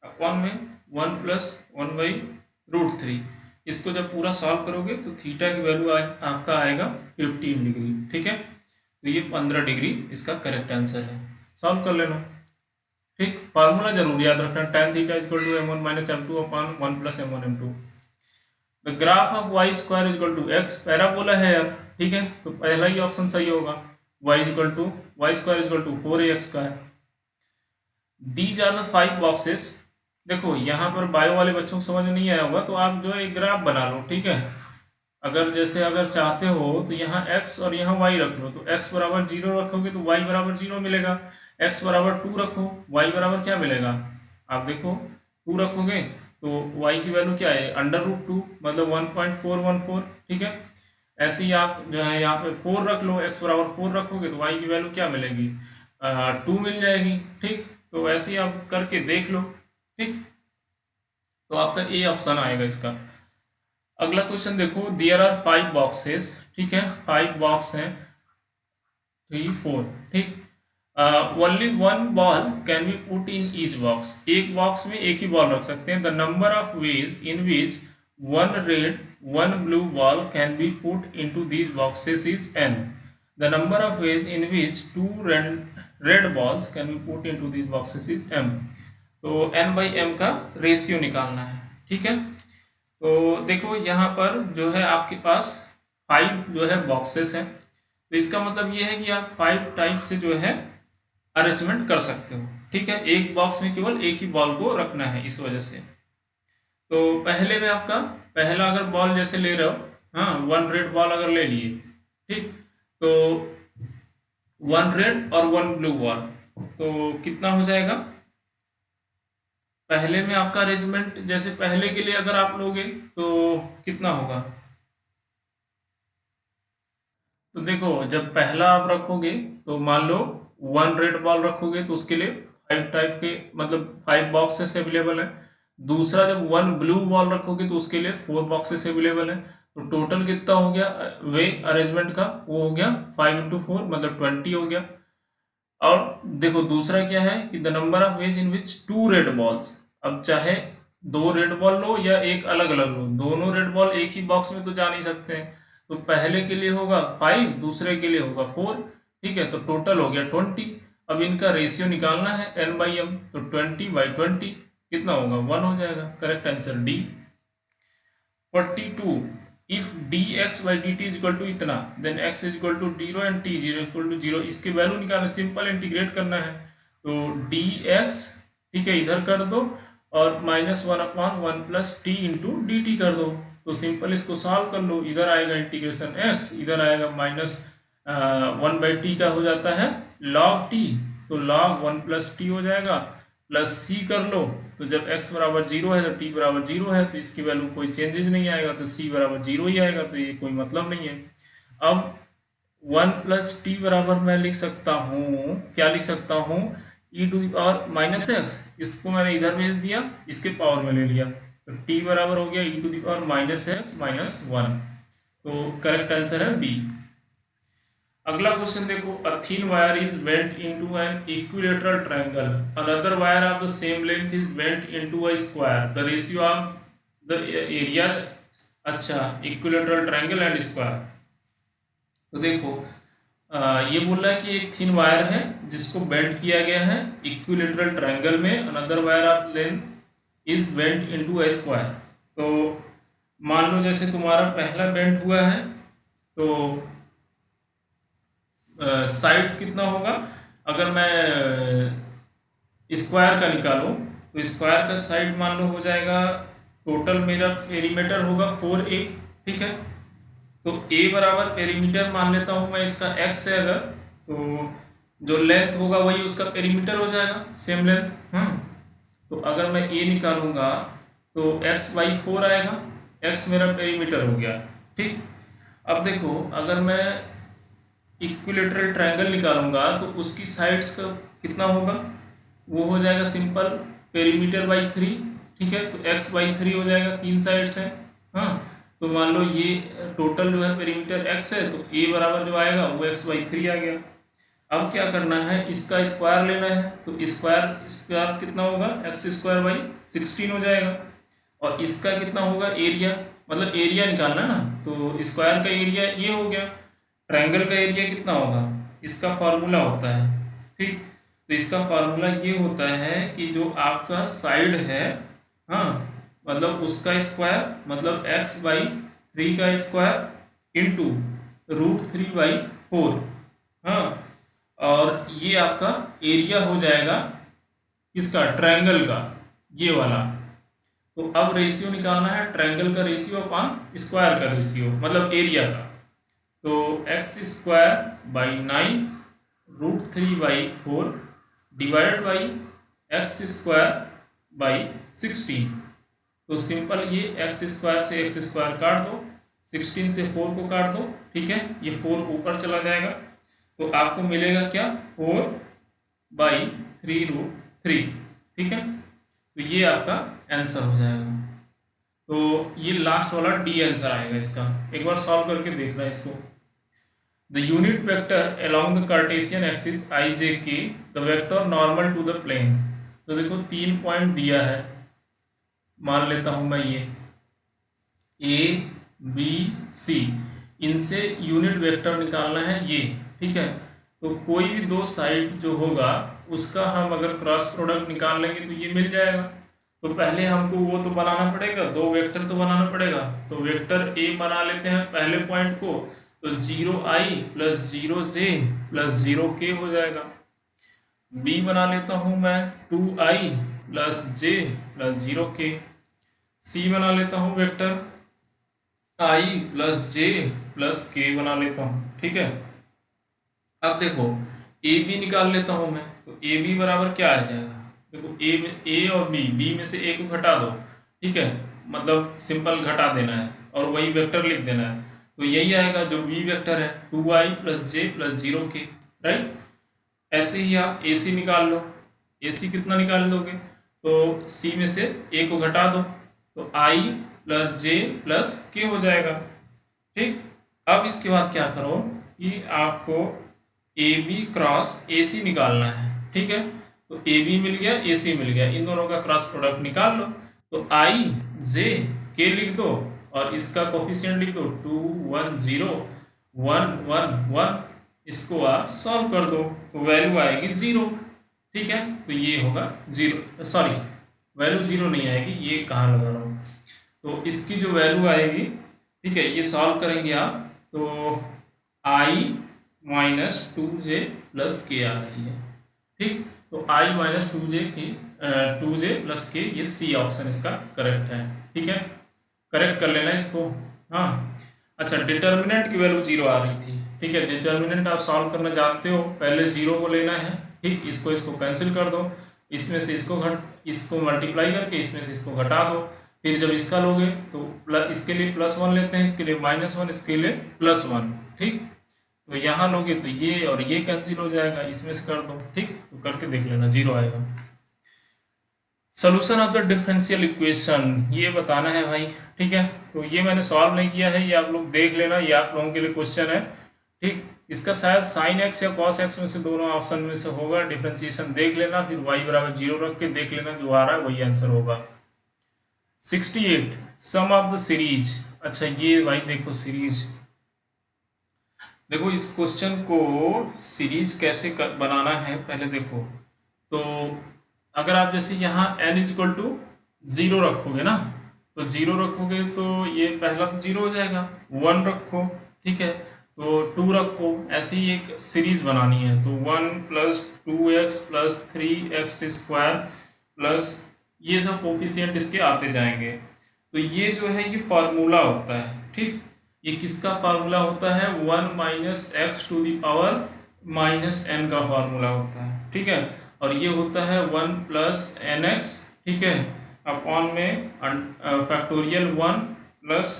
A: upon में one plus one by root three. इसको जब पूरा सॉल्व करोगे तो थीटा की वैल्यू आपका आएगा 15 डिग्री। ठीक है, तो ये 15 डिग्री इसका करेक्ट आंसर है। सॉल्व कर लेना। ठीक, फार्मूला जरूर याद रखना, tan theta equal to m1 minus m2 upon 1 plus m1 m2। The graph of y square equal to x, parabola है यार। ठीक है, तो पहला ही ऑप्शन सही होगा, y equal to y square equal to 4ax square. These are the 5 boxes. देखो यहाँ पर बायो वाले बच्चों को समझ में नहीं आया होगा, तो आप जो है एक ग्राफ बना लो। ठीक है, अगर चाहते हो तो यहाँ x और यहाँ y रख लो, तो x बराबर जीरो रखोगे तो y बराबर जीरो मिलेगा, x बराबर टू रखो, y बराबर क्या मिलेगा, आप देखो टू रखोगे तो y की वैल्यू क्या है, अंडर रूट टू, मतलब 1.414। ठीक है, ऐसे ही आप जो है यहाँ पे फोर रख लो, x बराबर फोर रखोगे तो y की वैल्यू क्या मिलेगी, टू मिल जाएगी। ठीक, तो ऐसे ही आप करके देख लो। ठीक, तो आपका ए ऑप्शन आएगा इसका। अगला क्वेश्चन देखो, देयर आर 5 बॉक्सेस। ठीक है, 5 बॉक्स हैं, 3 4। ठीक, only one ball can be put in each box, एक बॉक्स में एक ही बॉल रख सकते हैं। The number of ways in which one red one blue ball can be put into these boxes is n। The number of ways in which two red balls can be put into these boxes is m। तो n बाई m का ratio निकालना है। ठीक है, तो देखो यहाँ पर जो है आपके पास 5 जो है बॉक्सेस हैं, तो इसका मतलब ये है कि आप 5 टाइप से जो है अरेंजमेंट कर सकते हो। ठीक है, एक बॉक्स में केवल एक ही बॉल को रखना है, इस वजह से। तो पहले में आपका पहला अगर बॉल जैसे ले रहे हो, हाँ, वन रेड बॉल अगर ले लिए, ठीक, तो वन रेड और वन ब्लू बॉल, तो कितना हो जाएगा, पहले में आपका अरेंजमेंट जैसे पहले के लिए अगर आप लोगे तो कितना होगा, तो देखो जब पहला आप रखोगे तो मान लो वन रेड बॉल रखोगे तो उसके लिए 5 टाइप के मतलब 5 बॉक्सेस अवेलेबल है। दूसरा जब वन ब्लू बॉल रखोगे तो उसके लिए 4 बॉक्सेस अवेलेबल है। तो टोटल कितना हो गया वे अरेंजमेंट का, वो हो गया 5 इंटू 4 मतलब 20 हो गया। और देखो दूसरा क्या है कि the number of ways in which two red balls, अब चाहे दो रेड बॉल लो या एक अलग अलग लो, दोनों रेड बॉल एक ही बॉक्स में तो जा नहीं सकते हैं, तो पहले के लिए होगा 5, दूसरे के लिए होगा 4। ठीक है, तो टोटल हो गया 20। अब इनका रेशियो निकालना है n बाई एम, तो 20/20 कितना होगा 1 हो जाएगा। Correct answer D. 42, if dx by dt is equal to इतना, then x is equal to 0 and t 0 equal to 0, इसके वैल्यू निकालना, सिंपल इंटीग्रेट करना है। तो डी एक्स, ठीक है, इधर कर दो और -1/1 plus T into D T कर दो। तो सिंपल इसको सॉल्व कर लो, इधर आएगा इंटीग्रेशन एक्स, इधर आएगा -1/t का हो जाता है log t, तो log 1 प्लस टी हो जाएगा, प्लस सी कर लो। तो जब x बराबर 0 है तो t बराबर 0 है, तो इसकी वैल्यू कोई चेंजेस नहीं आएगा, तो c बराबर 0 ही आएगा, तो ये कोई मतलब नहीं है। अब 1 प्लस टी बराबर मैं लिख सकता हूँ, क्या लिख सकता हूँ, e⁻⁻x, इसको मैंने इधर भेज दिया, इसके पावर में ले लिया, तो t बराबर हो गया e⁻⁻x-1। तो करेक्ट आंसर है बी। अगला क्वेश्चन देखो, a thin wire is bent into an equilateral triangle, another wire of the same length is bent into a square, the ratio of the area, अच्छा, equilateral triangle and square. तो देखो ये बोल रहा है कि एक थिन वायर है जिसको बेंट किया गया है इक्विलेटरल ट्रायंगल में, another wire of length is bent into a square. तो मान लो जैसे तुम्हारा पहला बेंट हुआ है, तो साइड कितना होगा, अगर मैं स्क्वायर का निकालूं तो स्क्वायर का साइड मान लो हो जाएगा, टोटल मेरा पेरीमीटर होगा 4a, ठीक है। तो a बराबर पेरीमीटर मान लेता हूं मैं, इसका x है अगर, तो जो लेंथ होगा वही उसका पेरीमीटर हो जाएगा, सेम लेंथ। तो अगर मैं a निकालूंगा तो x/4 आएगा, x मेरा पेरीमीटर हो गया, ठीक। अब देखो अगर मैं इक्विलेटरल ट्रायंगल निकालूंगा तो उसकी साइड्स का कितना होगा, वो हो जाएगा सिंपल पेरीमीटर/3, ठीक है। तो x/3 हो जाएगा, 3 साइड्स हैं, हाँ। तो मान लो ये टोटल जो है पेरीमीटर x है, तो a बराबर जो आएगा वो x/3 आ गया। अब क्या करना है, इसका स्क्वायर लेना है, तो स्क्वायर कितना होगा, x²/16 हो जाएगा। और इसका कितना होगा, एरिया, मतलब एरिया निकालना है ना, तो स्क्वायर का एरिया ये हो गया, ट्रायंगल का एरिया कितना होगा, इसका फार्मूला होता है, ठीक। तो इसका फार्मूला ये होता है कि जो आपका साइड है, हाँ, मतलब उसका स्क्वायर, मतलब x/3 का स्क्वायर इंटू √3/4, हाँ, और ये आपका एरिया हो जाएगा इसका ट्रायंगल का, ये वाला। तो अब रेशियो निकालना है, ट्रायंगल का रेशियो अपॉन स्क्वायर का रेशियो, मतलब एरिया का। तो x²/9 √3/4 डिवाइड बाई x²/16। तो सिंपल ये x² से x² काट दो, 16 से 4 को काट दो, ठीक है, ये 4 ऊपर चला जाएगा, तो आपको मिलेगा क्या, 4/3√3, ठीक है। तो ये आपका आंसर हो जाएगा। तो ये लास्ट वाला डी आंसर आएगा इसका, एक बार सॉल्व करके देखना इसको। The unit vector along the cartesian axis ijk, the vector normal to the plane. तो देखो 3 पॉइंट दिया है, मान लेता हूं मैं ये a b c, इनसे यूनिट वेक्टर निकालना है ये, ठीक है। तो कोई भी दो साइड जो होगा उसका हम अगर क्रॉस प्रोडक्ट निकाल लेंगे तो ये मिल जाएगा। तो पहले हमको वो तो बनाना पड़ेगा, दो वेक्टर तो बनाना पड़ेगा। तो वेक्टर ए बना लेते हैं पहले पॉइंट को, तो 0i + 0j + 0k हो जाएगा। बी बना लेता हूं मैं 2i + j + 0k। सी बना लेता हूं वेक्टर i + j + k बना लेता हूं, ठीक है। अब देखो ए बी निकाल लेता हूं मैं, तो ए बी बराबर क्या आ जाएगा, देखो ए और बी में से ए को घटा दो, ठीक है, मतलब सिंपल घटा देना है और वही वेक्टर लिख देना है। तो यही आएगा जो बी वेक्टर है, 2i + j + 0k, राइट। ऐसे ही आप ए सी निकाल लो, ए सी कितना निकाल लोगे, तो सी में से ए को घटा दो, तो i + j + k हो जाएगा, ठीक। अब इसके बाद क्या करो कि आपको ए बी क्रॉस ए सी निकालना है, ठीक है। तो ए बी मिल गया, ए सी मिल गया, इन दोनों का क्रॉस प्रोडक्ट निकाल लो। तो i j k लिख दो और इसका कोफिशिएंट लिख दो 2 1 0 1 1 1, इसको आप सॉल्व कर दो तो वैल्यू आएगी 0, ठीक है। तो ये होगा 0, सॉरी वैल्यू 0 नहीं आएगी, ये कहाँ लगा रहा हूँ। तो इसकी जो वैल्यू आएगी, ठीक है, ये सॉल्व करेंगे आप, तो i - 2j + k आ रही है, ठीक। तो i minus two J plus के, ये सी ऑप्शन इसका करेक्ट है। ठीक है, करेक्ट कर लेना इसको। हाँ, अच्छा, डिटर्मिनेंट की वैल्यू जीरो आ रही थी। ठीक है, डिटर्मिनेंट आप सॉल्व करना जानते हो, पहले जीरो को लेना है। ठीक, इसको कैंसिल कर दो, इसमें से इसको मल्टीप्लाई करके इसमें से इसको घटा दो। फिर जब इसका लोगे तो इसके लिए प्लस वन लेते हैं, इसके लिए माइनस वन, इसके लिए प्लस वन। ठीक, तो यहाँ लोगे तो ये और ये कैंसिल हो जाएगा, इसमें से कर दो। ठीक, तो करके देख लेना, जीरो आएगा। Solution of the differential equation ये बताना है भाई। ठीक है, तो ये मैंने सॉल्व नहीं किया है, ये आप लोग देख लेना, ये आप लोगों के लिए क्वेश्चन है। ठीक, इसका शायद साइन एक्स या कॉस एक्स में से दोनों ऑप्शन में से होगा। डिफरेंशिएशन देख लेना, फिर वाई बराबर जीरो रख के देख लेना, जो आ रहा है वही आंसर होगा। 68 सम ऑफ द सीरीज। अच्छा, ये भाई देखो सीरीज, देखो इस क्वेश्चन को सीरीज कैसे बनाना है पहले देखो। तो अगर आप जैसे यहाँ n इक्वल टू जीरो रखोगे ना, तो जीरो रखोगे तो ये पहला तो जीरो हो जाएगा, वन रखो। ठीक है, तो टू रखो, ऐसे ही एक सीरीज बनानी है। तो one plus two x plus three x square plus ये सब कोफिशिएंट इसके आते जाएंगे। तो ये जो है ये फार्मूला होता है। ठीक, ये किसका फार्मूला होता है? One minus x to the power minus n का फार्मूला होता है। ठीक है, और ये होता है वन प्लस एन एक्स, ठीक है, अपॉन में factorial one plus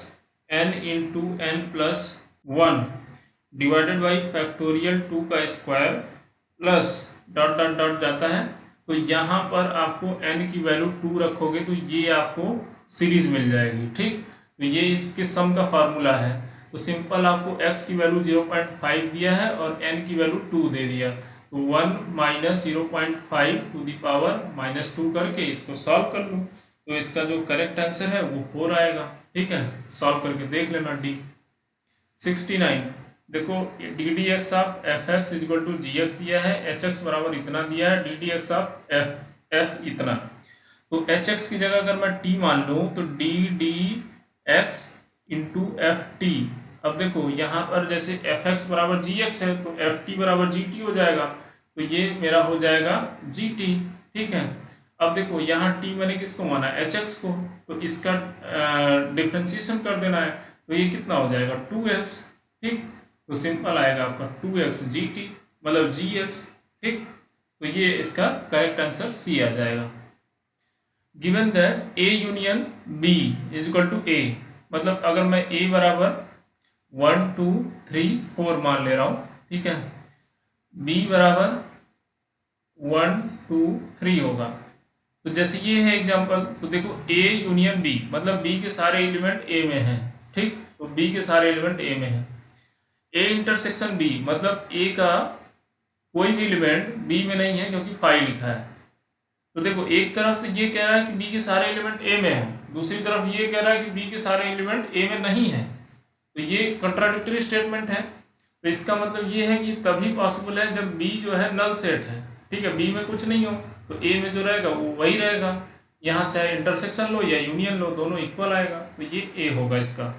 A: N into N plus one divided by factorial two का square plus dot dot dot जाता है। तो यहाँ पर आपको n की वैल्यू टू रखोगे तो ये आपको सीरीज मिल जाएगी। ठीक, तो ये इसके सम का फार्मूला है। तो सिंपल आपको x की वैल्यू 0.5 दिया है और n की वैल्यू 2 दे दिया, तो 1 minus 0.5 to the power minus 2 करके इसको सॉल्व कर लो। तो इसका जो करेक्ट आंसर है वो 4 आएगा। ठीक है, सॉल्व करके देख लेना। डी 69 देखो, d d x of f x is equal to g x दिया है, एच एक्स बराबर इतना दिया है, d d x of f f इतना। तो एच एक्स की जगह अगर मैं टी मान लूँ तो D d x into F T. अब देखो यहाँ पर जैसे एफ एक्स बराबर जी एक्स है तो एफ टी बराबर जी टी हो जाएगा, तो ये मेरा हो जाएगा जी टी। ठीक है, अब देखो यहाँ टी मैंने किसको माना? एच एक्स को, तो इसका डिफ्रेंसिएशन कर देना है, तो ये कितना हो जाएगा? 2x। ठीक, तो सिंपल आएगा आपका 2x जी टी मतलब जी एक्स। ठीक, तो ये इसका करेक्ट आंसर सी आ जाएगा। Given that A union B is equal to A, मतलब अगर मैं ए बराबर 1 2 3 4 मान ले रहा हूँ, ठीक है, बी बराबर 1 2 3 होगा। तो जैसे ये है एग्जांपल, तो देखो ए यूनियन बी मतलब बी के सारे एलिमेंट ए में हैं। ठीक, तो बी के सारे एलिमेंट ए में हैं। ए इंटरसेक्शन बी मतलब ए का कोई भी एलिमेंट बी में नहीं है क्योंकि 5 लिखा है। तो देखो एक तरफ तो ये कह रहा है कि बी के सारे एलिमेंट ए में है, दूसरी तरफ ये कह रहा है कि बी के सारे एलिमेंट ए में नहीं है, तो ये कंट्राडिक्टरी स्टेटमेंट है। तो इसका मतलब ये है कि तभी पॉसिबल है जब बी जो है नल सेट है। ठीक है, बी में कुछ नहीं हो तो ए में जो रहेगा वो वही रहेगा। यहाँ चाहे इंटरसेक्शन लो या यूनियन लो, दोनों इक्वल आएगा, तो ये ए होगा इसका।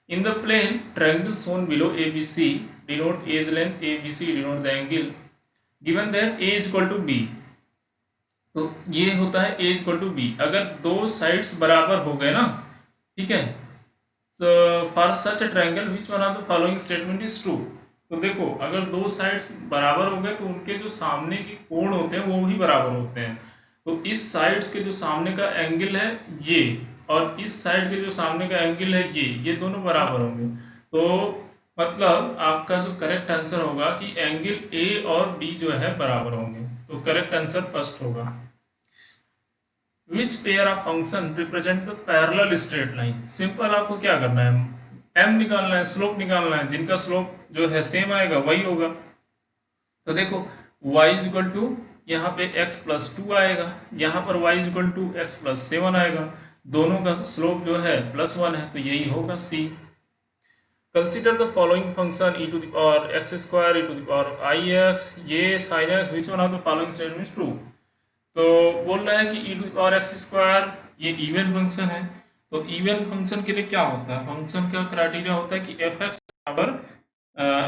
A: In the plane triangle shown below ABC denote edge length ABC denote the angle given that A is equal to B। तो ये होता है A is equal to B अगर दो साइड्स बराबर हो गए ना। ठीक है, so for such a triangle which one of the following statement is true। तो देखो अगर दो साइड्स बराबर हो गए तो उनके जो सामने के कोण होते हैं वो भी बराबर होते हैं। तो इस साइड्स के जो सामने का एंगल है ये, और इस साइड के जो सामने का एंगल है ये दोनों बराबर होंगे। तो मतलब आपका जो करेक्ट आंसर होगा कि एंगल ए और बी जो है बराबर होंगे, तो करेक्ट आंसर फर्स्ट होगा। Which pair of function represent the parallel straight line. Simple आपको क्या करना है, एम निकालना है, स्लोप निकालना है, जिनका स्लोप जो है सेम आएगा वही होगा। तो देखो y इज इक्वल टू यहाँ पे x प्लस 2 आएगा, यहाँ पर y is equal to x plus 7 आएगा, दोनों का स्लोप जो है +1 है, तो यही होगा C। Consider the following function e to the power x square e to the power ix ये sin x which one of the following statement is true. तो बोल रहा है कि e to the power x square ये even function है। तो even function के लिए क्या होता है, फंक्शन का क्राइटेरिया होता है कि f(x) बराबर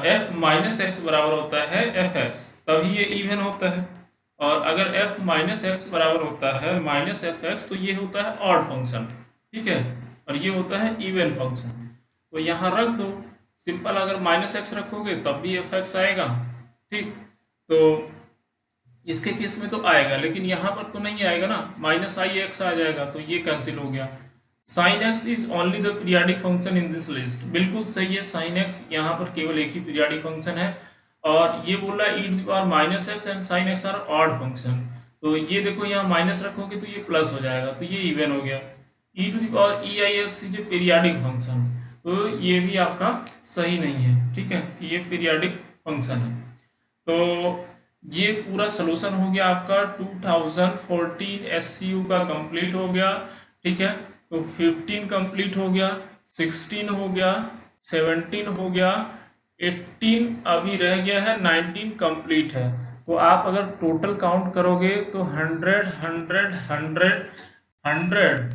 A: f माइनस एक्स बराबर होता है f(x), तभी ये इवन होता है। और अगर f माइनस एक्स बराबर होता है माइनस एफ एक्स, तो ये होता है ऑड फंक्शन, ठीक है, और ये होता है इवन फंक्शन। तो यहाँ रख दो सिंपल, अगर माइनस एक्स रखोगे तब भी एफ एक्स आएगा, ठीक। तो इसके केस में तो आएगा, लेकिन यहाँ पर तो नहीं आएगा ना, माइनस आई एक्स आ जाएगा, तो ये कैंसिल हो गया। Sine x is only the periodic function in this list, बिल्कुल सही है, साइन एक्स यहाँ पर केवल एक ही पीरियाडिक फंक्शन है। और ये बोल रहा है E to the power minus X and sine X are odd function, तो ये देखो यहाँ माइनस रखोगे तो ये प्लस हो जाएगा, तो ये इवन हो गया। E to the power E I X is a periodic function, तो ये भी आपका सही नहीं है, ठीक है, कि ये पीरियाडिक फंक्शन है। तो ये पूरा सोल्यूशन हो गया आपका 2014 एससीयू का कंप्लीट हो गया, ठीक है। तो 15 कंप्लीट हो गया, 16 हो गया, 17 हो गया, 18 अभी रह गया है, 19 कंप्लीट है। तो आप अगर टोटल काउंट करोगे तो 100 100 100 100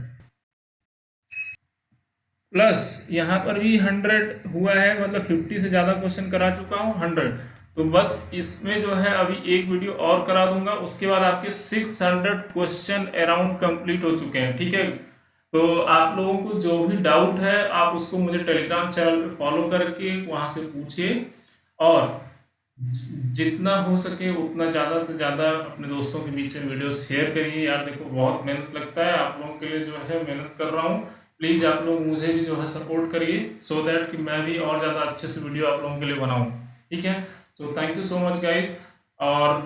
A: प्लस यहाँ पर भी 100 हुआ है, मतलब 50 से ज़्यादा क्वेश्चन करा चुका हूँ 100। तो बस इसमें जो है अभी एक वीडियो और करा दूंगा, उसके बाद आपके 600 क्वेश्चन अराउंड कंप्लीट हो चुके हैं, ठीक है। तो आप लोगों को जो भी डाउट है आप उसको मुझे टेलीग्राम चैनल पे फॉलो करके वहाँ से पूछिए, और जितना हो सके उतना ज़्यादा से ज़्यादा अपने दोस्तों के बीच में वीडियो शेयर करिए। यार देखो बहुत मेहनत लगता है, आप लोगों के लिए जो है मेहनत कर रहा हूँ, प्लीज़ आप लोग मुझे भी जो है सपोर्ट करिए, सो दैट कि मैं भी और ज़्यादा अच्छे से वीडियो आप लोगों के लिए बनाऊँ, ठीक है। So thank you so much guys. और